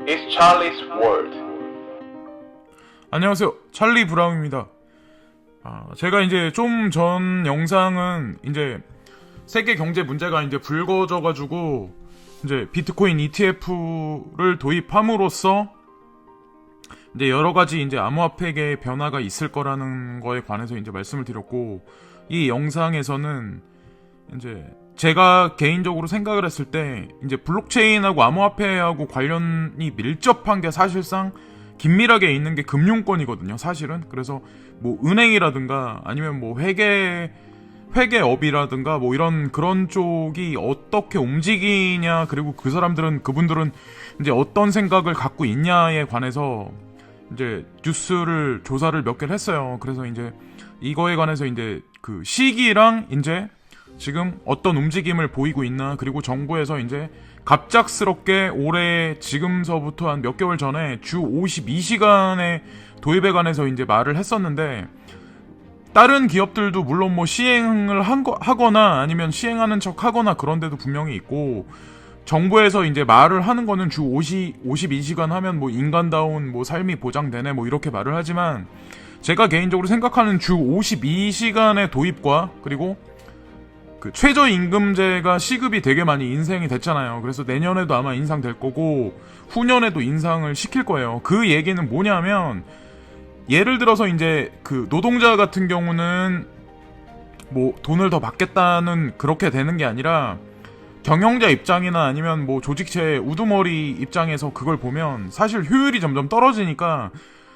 It's Charlie's World. 안녕하세요. 찰리 브라운입니다. 제가 이제 좀 전 영상은 이제 세계 경제 문제가 이제 불거져가지고 이제 비트코인 ETF를 도입함으로써 이제 여러 가지 이제 암호화폐계의 변화가 있을 거라는 거에 관해서 이제 말씀을 드렸고, 이 영상에서는 이제 제가 개인적으로 생각을 했을 때 이제 블록체인하고 암호화폐하고 관련이 밀접한 게 사실상 긴밀하게 있는 게 금융권이거든요, 사실은. 그래서 뭐 은행이라든가 아니면 뭐 회계업이라든가 뭐 그런 쪽이 어떻게 움직이냐, 그리고 그분들은 이제 어떤 생각을 갖고 있냐에 관해서 이제 조사를 몇 개를 했어요. 그래서 이제 이거에 관해서 이제 그 시기랑 이제 지금 어떤 움직임을 보이고 있나, 그리고 정부에서 이제 갑작스럽게 올해 지금서부터 한 몇 개월 전에 주 52시간의 도입에 관해서 이제 말을 했었는데, 다른 기업들도 물론 뭐 시행을 하거나 아니면 시행하는 척 하거나 그런 데도 분명히 있고, 정부에서 이제 말을 하는 거는 주 52시간 하면 뭐 인간다운 뭐 삶이 보장되네 뭐 이렇게 말을 하지만, 제가 개인적으로 생각하는 주 52시간의 도입과 그리고 그 최저임금제가 시급이 되게 많이 인상이 됐잖아요. 그래서 내년에도 아마 인상될 거고 후년에도 인상을 시킬 거예요. 그 얘기는 뭐냐면, 예를 들어서 이제 그 노동자 같은 경우는 뭐 돈을 더 받겠다는 그렇게 되는 게 아니라, 경영자 입장이나 아니면 뭐 조직체 우두머리 입장에서 그걸 보면 사실 효율이 점점 떨어지니까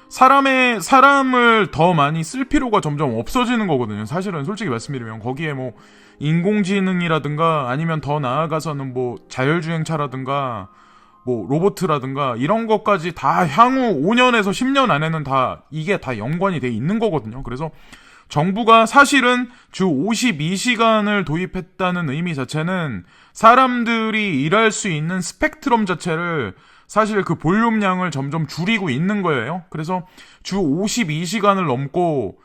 사람을 더 많이 쓸 필요가 점점 없어지는 거거든요. 사실은 솔직히 말씀드리면 거기에 뭐 인공지능이라든가 아니면 더 나아가서는 뭐 자율주행차라든가 뭐 로보트라든가 이런 것까지 다 향후 5년에서 10년 안에는 다 이게 다 연관이 돼 있는 거거든요. 그래서 정부가 사실은 주 52시간을 도입했다는 의미 자체는 사람들이 일할 수 있는 스펙트럼 자체를, 사실 그 볼륨량을 점점 줄이고 있는 거예요. 그래서 주 52시간을 넘고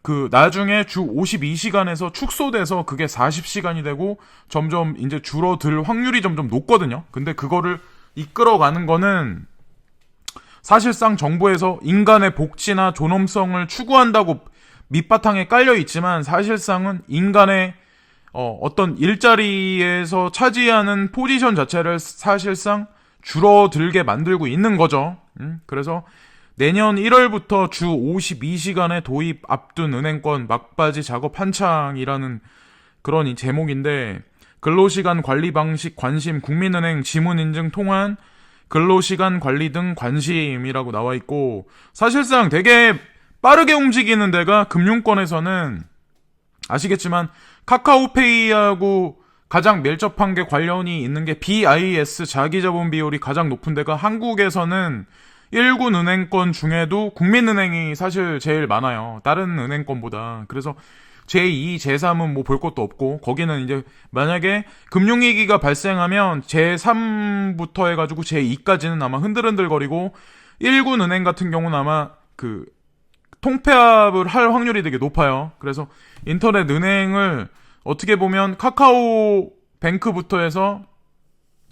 그 나중에 주 52시간에서 축소돼서 그게 40시간이 되고 점점 이제 줄어들 확률이 점점 높거든요. 근데 그거를 이끌어가는 거는 사실상 정부에서 인간의 복지나 존엄성을 추구한다고 밑바탕에 깔려 있지만, 사실상은 인간의 어떤 일자리에서 차지하는 포지션 자체를 사실상 줄어들게 만들고 있는 거죠. 그래서 내년 1월부터 주 52시간의 도입 앞둔 은행권 막바지 작업 한창이라는 그런 이 제목인데, 근로시간 관리 방식 관심 국민은행 지문 인증 통한 근로시간 관리 등 관심이라고 나와 있고, 사실상 되게 빠르게 움직이는 데가 금융권에서는 아시겠지만 카카오페이하고 가장 밀접한 게 관련이 있는 게 BIS 자기자본 비율이 가장 높은 데가 한국에서는 1군 은행권 중에도 국민은행이 사실 제일 많아요. 다른 은행권보다. 그래서 제2, 제3은 뭐 볼 것도 없고, 거기는 이제 만약에 금융위기가 발생하면 제3부터 해가지고 제2까지는 아마 흔들흔들거리고, 1군 은행 같은 경우는 아마 그 통폐합을 할 확률이 되게 높아요. 그래서 인터넷 은행을 어떻게 보면 카카오뱅크부터 해서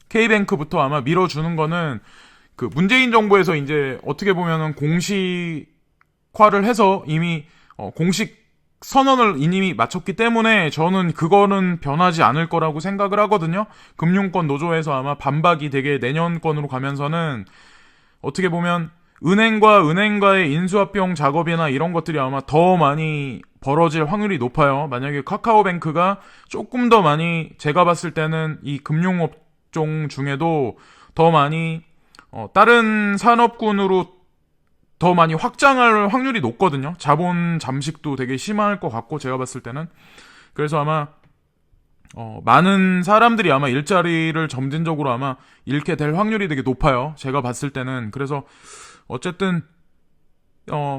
K뱅크부터 아마 밀어주는 거는 그 문재인 정부에서 이제 어떻게 보면은 공식화를 해서 이미 공식 선언을 이미 마쳤기 때문에 저는 그거는 변하지 않을 거라고 생각을 하거든요. 금융권 노조에서 아마 반박이 되게 내년권으로 가면서는 어떻게 보면 은행과 은행과의 인수합병 작업이나 이런 것들이 아마 더 많이 벌어질 확률이 높아요. 만약에 카카오뱅크가 조금 더 많이, 제가 봤을 때는 이 금융업종 중에도 더 많이 다른 산업군으로 더 많이 확장할 확률이 높거든요. 자본 잠식도 되게 심할 것 같고, 제가 봤을 때는. 그래서 아마 많은 사람들이 아마 일자리를 점진적으로 아마 잃게 될 확률이 되게 높아요. 제가 봤을 때는. 그래서 어쨌든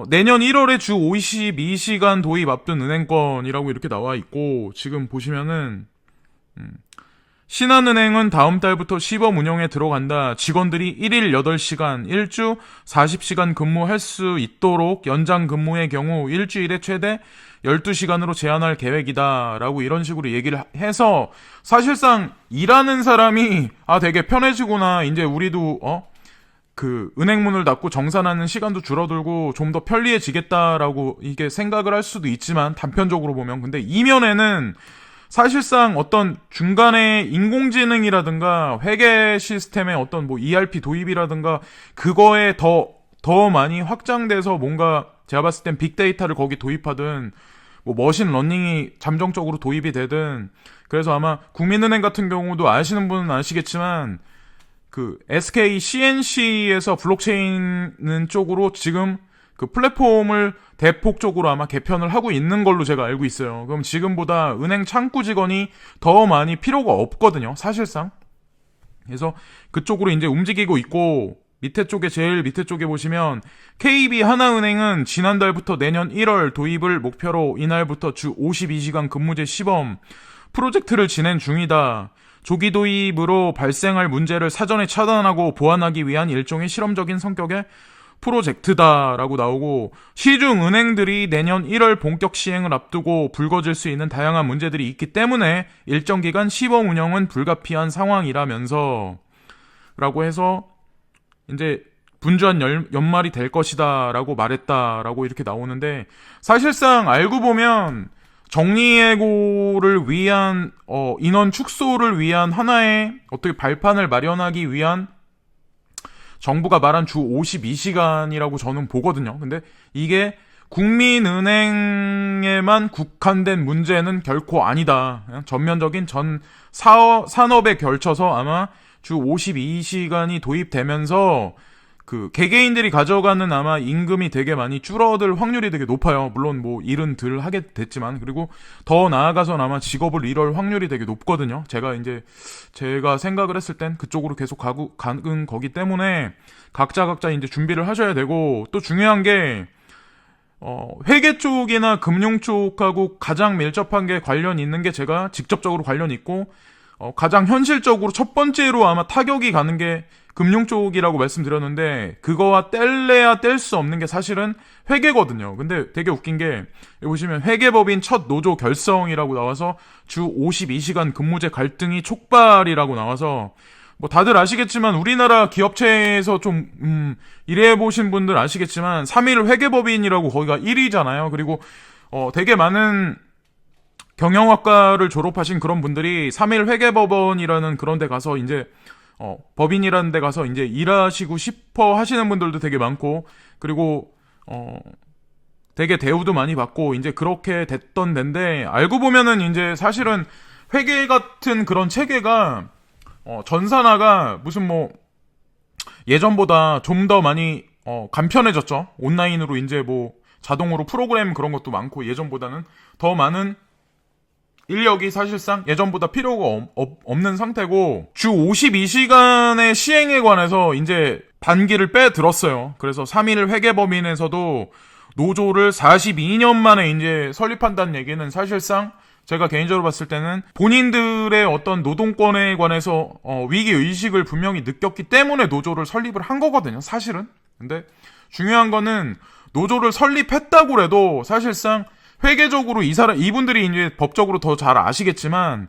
내년 1월에 주 52시간 도입 앞둔 은행권이라고 이렇게 나와 있고, 지금 보시면은 신한은행은 다음 달부터 시범 운영에 들어간다. 직원들이 1일 8시간, 1주 40시간 근무할 수 있도록 연장 근무의 경우 일주일에 최대 12시간으로 제한할 계획이다. 라고 이런 식으로 얘기를 해서 사실상 일하는 사람이 되게 편해지구나. 이제 우리도 그 은행문을 닫고 정산하는 시간도 줄어들고 좀 더 편리해지겠다라고 이게 생각을 할 수도 있지만, 단편적으로 보면. 근데 이면에는 사실상 어떤 중간에 인공지능이라든가 회계 시스템의 어떤 뭐 ERP 도입이라든가 그거에 더 많이 확장돼서 뭔가 제가 봤을 땐 빅데이터를 거기 도입하든 뭐 머신 러닝이 잠정적으로 도입이 되든, 그래서 아마 국민은행 같은 경우도 아시는 분은 아시겠지만 그 SK CNC에서 블록체인 쪽으로 지금 그 플랫폼을 대폭적으로 아마 개편을 하고 있는 걸로 제가 알고 있어요. 그럼 지금보다 은행 창구 직원이 더 많이 필요가 없거든요, 사실상. 그래서 그쪽으로 이제 움직이고 있고, 제일 밑에 쪽에 보시면 KB 하나은행은 지난달부터 내년 1월 도입을 목표로 이날부터 주 52시간 근무제 시범 프로젝트를 진행 중이다. 조기 도입으로 발생할 문제를 사전에 차단하고 보완하기 위한 일종의 실험적인 성격의 프로젝트다라고 나오고, 시중 은행들이 내년 1월 본격 시행을 앞두고 불거질 수 있는 다양한 문제들이 있기 때문에 일정 기간 시범 운영은 불가피한 상황이라면서 라고 해서 이제 분주한 연말이 될 것이다 라고 말했다라고 이렇게 나오는데, 사실상 알고 보면 정리해고를 위한 인원 축소를 위한 하나의 어떻게 발판을 마련하기 위한 정부가 말한 주 52시간이라고 저는 보거든요. 근데 이게 국민은행에만 국한된 문제는 결코 아니다. 그냥 전면적인 전 산업에 걸쳐서 아마 주 52시간이 도입되면서 그 개개인들이 가져가는 아마 임금이 되게 많이 줄어들 확률이 되게 높아요. 물론 뭐 일은 덜 하게 됐지만, 그리고 더 나아가선 아마 직업을 잃을 확률이 되게 높거든요. 제가 생각을 했을 땐 그쪽으로 계속 가는 거기 때문에 각자 이제 준비를 하셔야 되고, 또 중요한 게 회계 쪽이나 금융 쪽하고 가장 밀접한 게 관련 있는 게, 제가 직접적으로 관련 있고 가장 현실적으로 첫 번째로 아마 타격이 가는 게 금융 쪽이라고 말씀드렸는데, 그거와 뗄래야 뗄 수 없는 게 사실은 회계거든요. 근데 되게 웃긴 게, 여기 보시면 회계법인 첫 노조 결성이라고 나와서 주 52시간 근무제 갈등이 촉발이라고 나와서, 뭐 다들 아시겠지만 우리나라 기업체에서 좀 일해보신 분들 아시겠지만 3일 회계법인이라고 거기가 1위잖아요. 그리고 되게 많은 경영학과를 졸업하신 그런 분들이 3일 회계법원이라는 그런 데 가서 이제 법인이라는 데 가서 이제 일하시고 싶어 하시는 분들도 되게 많고, 그리고 되게 대우도 많이 받고 이제 그렇게 됐던 데인데, 알고 보면은 이제 사실은 회계 같은 그런 체계가 전산화가 무슨 뭐 예전보다 좀 더 많이 간편해졌죠. 온라인으로 이제 뭐 자동으로 프로그램 그런 것도 많고, 예전보다는 더 많은 인력이 사실상 예전보다 필요가 없는 상태고, 주 52시간의 시행에 관해서 이제 반기를 빼들었어요. 그래서 3일 회계법인에서도 노조를 42년 만에 이제 설립한다는 얘기는, 사실상 제가 개인적으로 봤을 때는 본인들의 어떤 노동권에 관해서 위기의식을 분명히 느꼈기 때문에 노조를 설립을 한 거거든요, 사실은. 근데 중요한 거는 노조를 설립했다고 해도 사실상 회계적으로 이분들이 이제 법적으로 더 잘 아시겠지만,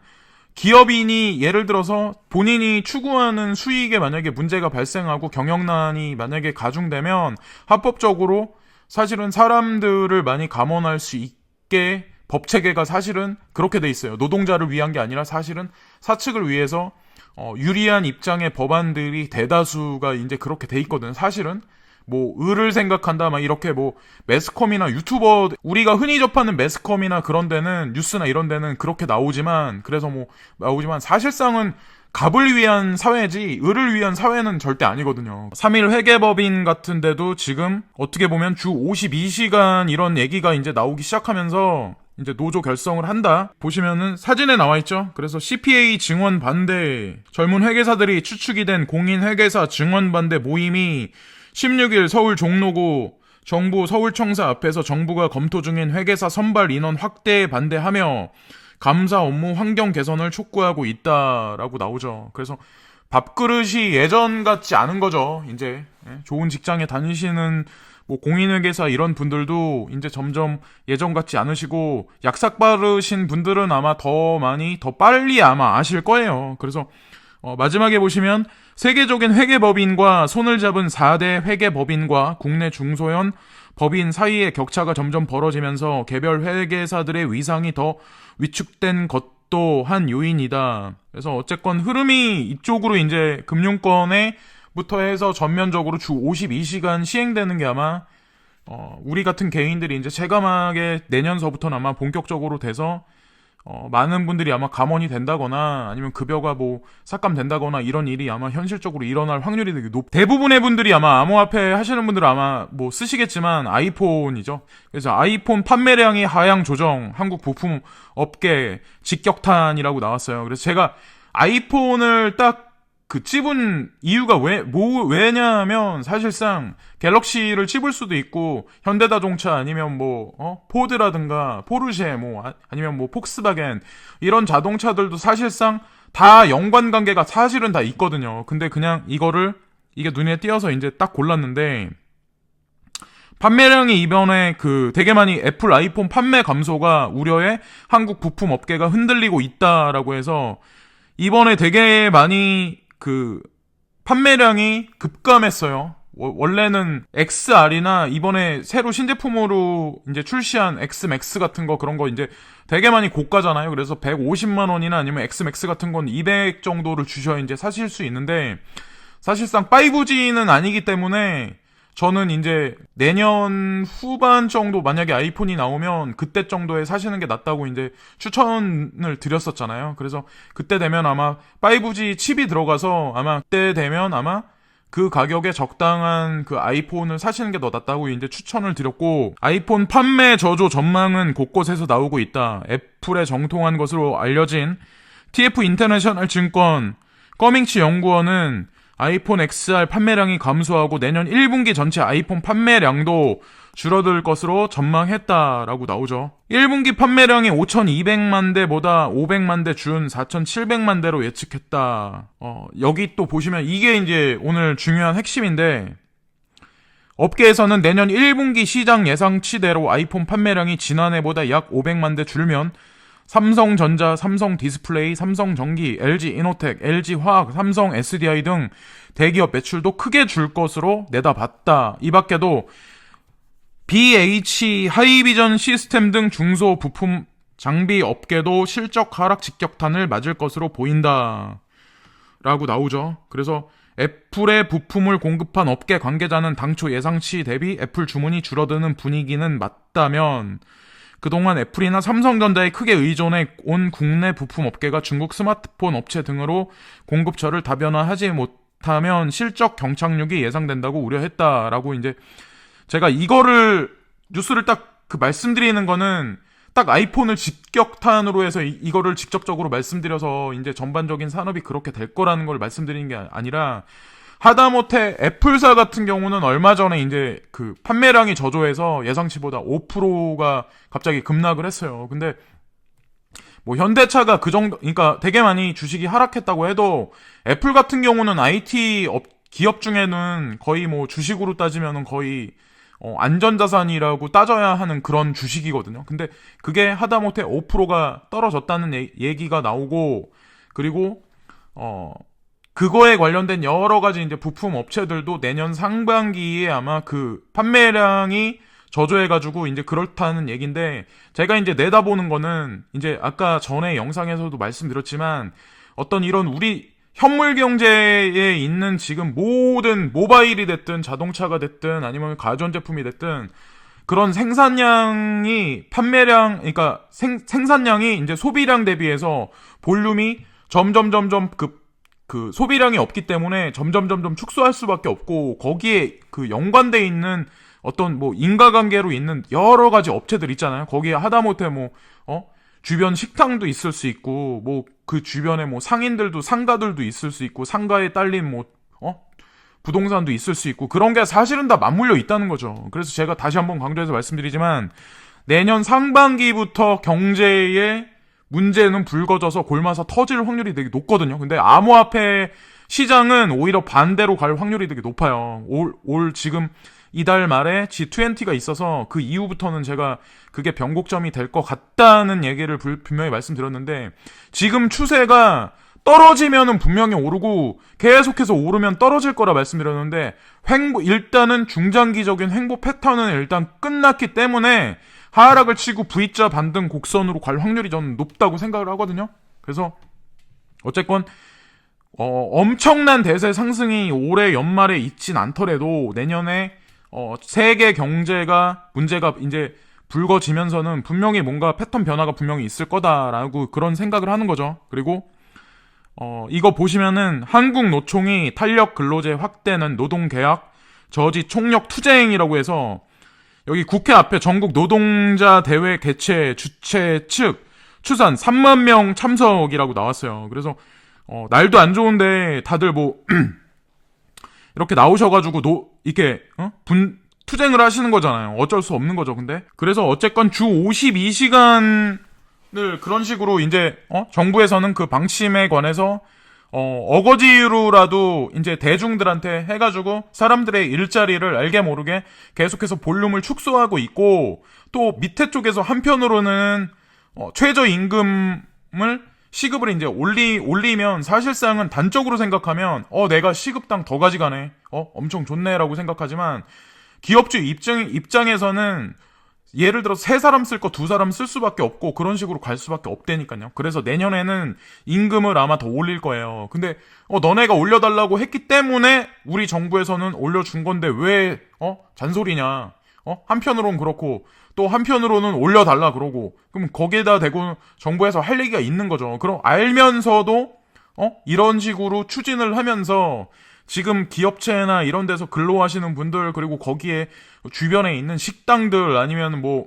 기업인이 예를 들어서 본인이 추구하는 수익에 만약에 문제가 발생하고 경영난이 만약에 가중되면 합법적으로 사실은 사람들을 많이 감원할 수 있게 법 체계가 사실은 그렇게 돼 있어요. 노동자를 위한 게 아니라 사실은 사측을 위해서 유리한 입장의 법안들이 대다수가 이제 그렇게 돼 있거든. 사실은 뭐 을을 생각한다 막 이렇게 뭐 매스컴이나 유튜버, 우리가 흔히 접하는 매스컴이나 그런 데는, 뉴스나 이런 데는 그렇게 나오지만, 그래서 뭐 나오지만 사실상은 갑을 위한 사회지 을을 위한 사회는 절대 아니거든요. 3일 회계법인 같은 데도 지금 어떻게 보면 주 52시간 이런 얘기가 이제 나오기 시작하면서 이제 노조 결성을 한다. 보시면은 사진에 나와 있죠. 그래서 CPA 증원 반대, 젊은 회계사들이 추측이 된 공인 회계사 증원 반대 모임이 16일 서울 종로구 정부 서울청사 앞에서 정부가 검토 중인 회계사 선발 인원 확대에 반대하며 감사 업무 환경 개선을 촉구하고 있다라고 나오죠. 그래서 밥그릇이 예전 같지 않은 거죠. 이제 좋은 직장에 다니시는 뭐 공인회계사 이런 분들도 이제 점점 예전 같지 않으시고, 약삭 빠르신 분들은 아마 더 빨리 아마 아실 거예요. 그래서 마지막에 보시면 세계적인 회계법인과 손을 잡은 4대 회계법인과 국내 중소형 법인 사이의 격차가 점점 벌어지면서 개별 회계사들의 위상이 더 위축된 것도 한 요인이다. 그래서 어쨌건 흐름이 이쪽으로 이제 금융권에부터 해서 전면적으로 주 52시간 시행되는 게 아마 우리 같은 개인들이 이제 체감하게 내년서부터는 아마 본격적으로 돼서 많은 분들이 아마 감원이 된다거나 아니면 급여가 뭐 삭감된다거나 이런 일이 아마 현실적으로 일어날 확률이 되게 대부분의 분들이 아마 암호화폐 하시는 분들은 아마 뭐 쓰시겠지만 아이폰이죠. 그래서 아이폰 판매량이 하향 조정, 한국 부품 업계 직격탄이라고 나왔어요. 그래서 제가 아이폰을 딱 그 찝은 이유가 왜냐하면 사실상 갤럭시를 찝을 수도 있고 현대자동차 아니면 포드라든가 포르쉐 아니면 폭스바겐 이런 자동차들도 사실상 다 연관관계가 사실은 다 있거든요. 근데 그냥 이게 눈에 띄어서 이제 딱 골랐는데 판매량이 이번에 되게 많이 애플 아이폰 판매 감소가 우려에 한국 부품 업계가 흔들리고 있다라고 해서 이번에 되게 많이 판매량이 급감했어요. 원래는 XR이나 이번에 새로 신제품으로 이제 출시한 XMAX 같은 거 그런 거 이제 되게 많이 고가잖아요. 그래서 150만 원이나 아니면 XMAX 같은 건 200 정도를 주셔야 이제 사실 수 있는데 사실상 5G는 아니기 때문에 저는 이제 내년 후반 정도 만약에 아이폰이 나오면 그때 정도에 사시는 게 낫다고 이제 추천을 드렸었잖아요. 그래서 그때 되면 아마 5G 칩이 들어가서 아마 그때 되면 아마 그 가격에 적당한 그 아이폰을 사시는 게 더 낫다고 이제 추천을 드렸고 아이폰 판매 저조 전망은 곳곳에서 나오고 있다. 애플의 정통한 것으로 알려진 TF 인터내셔널 증권 꺼밍치 연구원은 아이폰 XR 판매량이 감소하고 내년 1분기 전체 아이폰 판매량도 줄어들 것으로 전망했다라고 나오죠. 1분기 판매량이 5,200만 대보다 500만 대 준 4,700만 대로 예측했다. 여기 또 보시면 이게 이제 오늘 중요한 핵심인데 업계에서는 내년 1분기 시장 예상치대로 아이폰 판매량이 지난해보다 약 500만 대 줄면 삼성전자, 삼성디스플레이, 삼성전기, LG이노텍, LG화학, 삼성 SDI 등 대기업 매출도 크게 줄 것으로 내다봤다. 이 밖에도 BH, 하이비전 시스템 등 중소 부품 장비 업계도 실적 하락 직격탄을 맞을 것으로 보인다. 라고 나오죠. 그래서 애플의 부품을 공급한 업계 관계자는 당초 예상치 대비 애플 주문이 줄어드는 분위기는 맞다면 그동안 애플이나 삼성전자에 크게 의존해 온 국내 부품 업계가 중국 스마트폰 업체 등으로 공급처를 다변화하지 못하면 실적 경착륙이 예상된다고 우려했다라고 이제 제가 뉴스를 딱 말씀드리는 거는 딱 아이폰을 직격탄으로 해서 이거를 직접적으로 말씀드려서 이제 전반적인 산업이 그렇게 될 거라는 걸 말씀드리는 게 아니라 하다못해 애플사 같은 경우는 얼마 전에 이제 판매량이 저조해서 예상치보다 5%가 갑자기 급락을 했어요. 근데 현대차가 그러니까 되게 많이 주식이 하락했다고 해도 애플 같은 경우는 IT 기업 중에는 거의 주식으로 따지면은 거의 안전자산이라고 따져야 하는 그런 주식이거든요. 근데 그게 하다못해 5%가 떨어졌다는 얘기가 나오고 그리고 그거에 관련된 여러 가지 이제 부품 업체들도 내년 상반기에 아마 판매량이 저조해가지고 이제 그렇다는 얘기인데 제가 이제 내다보는 거는 이제 아까 전에 영상에서도 말씀드렸지만 어떤 이런 우리 현물 경제에 있는 지금 모든 모바일이 됐든 자동차가 됐든 아니면 가전제품이 됐든 그런 생산량이 그러니까 생산량이 이제 소비량 대비해서 볼륨이 점점 소비량이 없기 때문에 점점 축소할 수밖에 없고 거기에 연관돼 있는 어떤 인과관계로 있는 여러 가지 업체들 있잖아요. 거기에 하다못해 주변 식당도 있을 수 있고 그 주변에 상인들도 상가들도 있을 수 있고 상가에 딸린 부동산도 있을 수 있고 그런 게 사실은 다 맞물려 있다는 거죠. 그래서 제가 다시 한번 강조해서 말씀드리지만 내년 상반기부터 경제에 문제는 불거져서 골마서 터질 확률이 되게 높거든요. 근데 암호화폐 시장은 오히려 반대로 갈 확률이 되게 높아요. 올 지금 이달 말에 G20가 있어서 그 이후부터는 제가 그게 변곡점이 될 것 같다는 얘기를 분명히 말씀드렸는데 지금 추세가 떨어지면은 분명히 오르고 계속해서 오르면 떨어질 거라 말씀드렸는데 일단은 중장기적인 횡보 패턴은 일단 끝났기 때문에 하락을 치고 V자 반등 곡선으로 갈 확률이 저는 높다고 생각을 하거든요. 그래서 어쨌건 엄청난 대세 상승이 올해 연말에 있진 않더라도 내년에 세계 경제가 문제가 이제 불거지면서는 분명히 뭔가 패턴 변화가 분명히 있을 거다라고 그런 생각을 하는 거죠. 그리고 이거 보시면은 한국 노총이 탄력 근로제 확대는 노동계약 저지 총력 투쟁이라고 해서 여기 국회 앞에 전국 노동자 대회 개최 주최 측 추산 3만 명 참석이라고 나왔어요. 그래서 날도 안 좋은데 다들 뭐 이렇게 나오셔가지고 이렇게 투쟁을 하시는 거잖아요. 어쩔 수 없는 거죠. 근데 그래서 어쨌건 주 52시간을 그런 식으로 이제 정부에서는 그 방침에 관해서 어거지로라도 이제 대중들한테 해가지고 사람들의 일자리를 알게 모르게 계속해서 볼륨을 축소하고 있고, 또 밑에 쪽에서 한편으로는 최저임금을 시급을 이제 올리면 사실상은 단적으로 생각하면 내가 시급당 더 가져가네, 엄청 좋네라고 생각하지만 기업주 입장에서는 예를 들어 3사람 쓸 거 2사람 쓸 수밖에 없고 그런 식으로 갈 수밖에 없다니까요. 그래서 내년에는 임금을 아마 더 올릴 거예요. 근데 너네가 올려달라고 했기 때문에 우리 정부에서는 올려준 건데 왜 잔소리냐. 한편으로는 그렇고 또 한편으로는 올려달라 그러고, 그럼 거기에다 대고 정부에서 할 얘기가 있는 거죠. 그럼 알면서도 이런 식으로 추진을 하면서 지금 기업체나 이런 데서 근로하시는 분들, 그리고 거기에 주변에 있는 식당들 아니면 뭐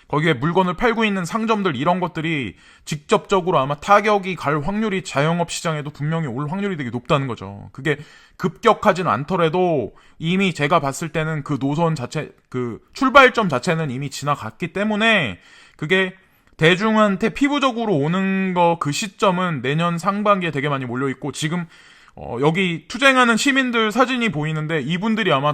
거기에 물건을 팔고 있는 상점들, 이런 것들이 직접적으로 아마 타격이 갈 확률이 자영업 시장에도 분명히 올 확률이 되게 높다는 거죠. 그게 급격하진 않더라도 이미 제가 봤을 때는 그 노선 자체, 그 출발점 자체는 이미 지나갔기 때문에 그게 대중한테 피부적으로 오는 거, 그 시점은 내년 상반기에 되게 많이 몰려있고, 지금 여기 투쟁하는 시민들 사진이 보이는데 이분들이 아마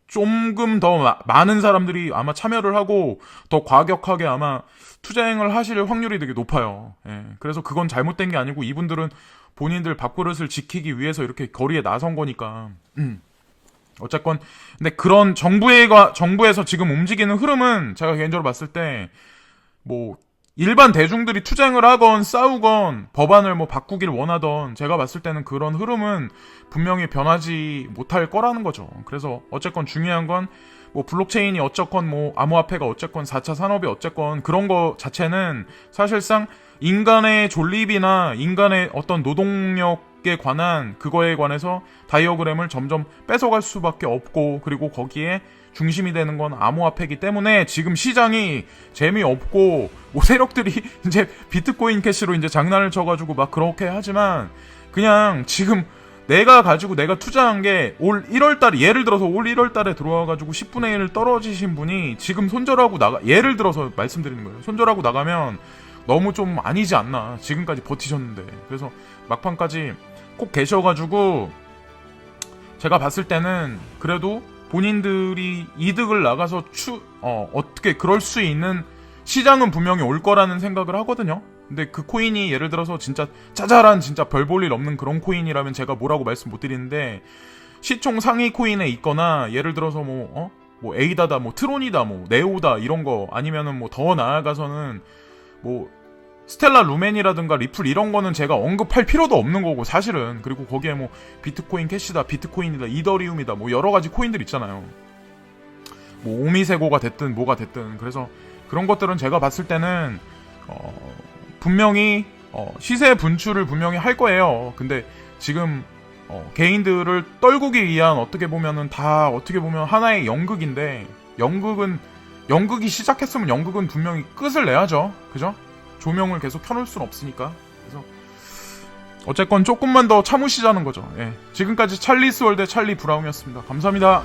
조금 더 많은 사람들이 아마 참여를 하고 더 과격하게 아마 투쟁을 하실 확률이 되게 높아요. 예. 그래서 그건 잘못된 게 아니고 이분들은 본인들 밥그릇을 지키기 위해서 이렇게 거리에 나선 거니까. 어쨌건 근데 그런 정부에서 지금 움직이는 흐름은 제가 개인적으로 봤을 때 뭐 일반 대중들이 투쟁을 하건 싸우건 법안을 뭐 바꾸길 원하던, 제가 봤을 때는 그런 흐름은 분명히 변하지 못할 거라는 거죠. 그래서 어쨌건 중요한 건 뭐 블록체인이 어쨌건 뭐 암호화폐가 어쨌건 4차 산업이 어쨌건 그런 거 자체는 사실상 인간의 존립이나 인간의 어떤 노동력에 관한 그거에 관해서 다이어그램을 점점 뺏어갈 수밖에 없고, 그리고 거기에 중심이 되는 건 암호화폐이기 때문에 지금 시장이 재미없고 뭐 세력들이 이제 비트코인 캐시로 이제 장난을 쳐가지고 막 그렇게 하지만, 그냥 지금 내가 투자한 게 올 1월달에, 예를 들어서 올 1월달에 들어와가지고 10분의 1 떨어지신 분이 지금 손절하고 예를 들어서 말씀드리는 거예요. 손절하고 나가면 너무 좀 아니지 않나. 지금까지 버티셨는데. 그래서 막판까지 꼭 계셔가지고 제가 봤을 때는 그래도 본인들이 이득을 나가서 어떻게 그럴 수 있는 시장은 분명히 올 거라는 생각을 하거든요. 근데 그 코인이 예를 들어서 진짜 짜잘한 진짜 별 볼 일 없는 그런 코인이라면 제가 뭐라고 말씀 못 드리는데, 시총 상위 코인에 있거나 예를 들어서 뭐 에이다다, 뭐 트론이다, 뭐 네오다 이런 거, 아니면은 뭐 더 나아가서는 뭐 스텔라 루멘이라든가 리플 이런 거는 제가 언급할 필요도 없는 거고 사실은. 그리고 거기에 뭐 비트코인 캐시다, 비트코인이다, 이더리움이다, 뭐 여러 가지 코인들 있잖아요. 뭐 오미세고가 됐든 뭐가 됐든. 그래서 그런 것들은 제가 봤을 때는 분명히 시세 분출을 분명히 할 거예요. 근데 지금 개인들을 떨구기 위한, 어떻게 보면은 다 어떻게 보면 하나의 연극인데, 연극이 시작했으면 연극은 분명히 끝을 내야죠. 그죠? 조명을 계속 켜놓을 수는 없으니까. 그래서 어쨌건 조금만 더 참으시자는 거죠. 예. 지금까지 찰리스월드 찰리 브라운이었습니다. 감사합니다.